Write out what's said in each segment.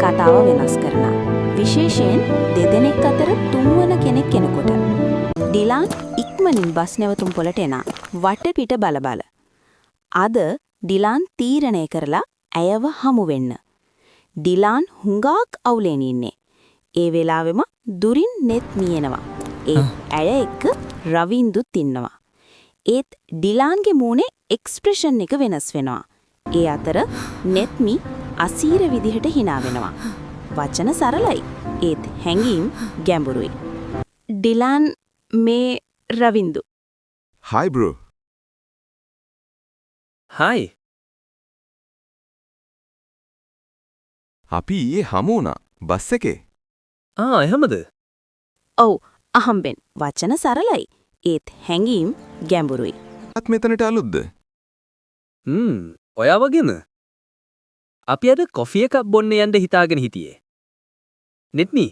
කතාව වෙනස් කරනවා. විශේෂයෙන් දෙදෙනෙක් අතර තුන්වන කෙනෙක් කෙනෙකුට. ඩිලාන් ඉක්මනින් බස් නැවතුම් පොළට එනවා. වටපිට බල. අද ඩිලාන් තීරණය කරලා ඇයව හමු වෙන්න. ඩිලාන් හුඟක් අවුලෙන් ඉන්නේ. ඒ වෙලාවෙම දුරින් නෙත්මි එනවා. ඇය එක්ක රවින්දුත් ඉන්නවා. ඒත් ඩිලාන්ගේ මූණේ එක්ස්ප්‍රෙෂන් එක වෙනස් වෙනවා. ඒ අතර නෙත්මි අසීර විදිහට hina වෙනවා. වචන සරලයි. ඒත් හැඟීම් ගැඹුරුයි. ඩිලාන් මේ රවින්දු. Hi bro. Hi. අපි ඊයේ හමු වුණා බස් එකේ. එහෙමද? ඔව් අහම්බෙන් වචන සරලයි. ඒත් හැඟීම් ගැඹුරුයි. අත් මෙතනට අලුත්ද? ඔයා වගේම. අපි අද කොෆි එකක් බොන්න යන්න හිතාගෙන හිටියේ. නෙත්මි,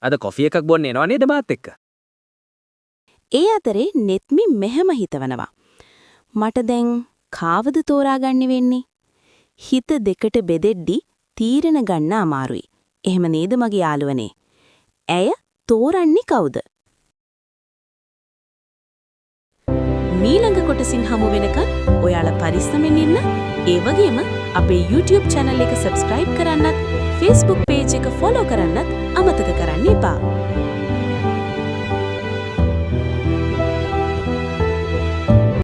අද කොෆි එකක් බොන්න එනවා නේද මාත් එක්ක? ඒ අතරේ නෙත්මි මෙහෙම හිතවනවා. මට දැන් කාවද තෝරාගන්න වෙන්නේ? හිත දෙකට බෙදෙද්දි තීරණ ගන්න අමාරුයි. එහෙම නේද මගේ යාළුවනේ? ඇය තෝරන්නේ කවුද? මීළඟ කොටසින් හමු වෙනකන් ඔයාලා පරිස්සමෙන් ඉන්න. ඒ වගේම අපේ YouTube channel එක subscribe කරන්නත්, Facebook page එක follow කරන්නත් අමතක කරන්න එපා.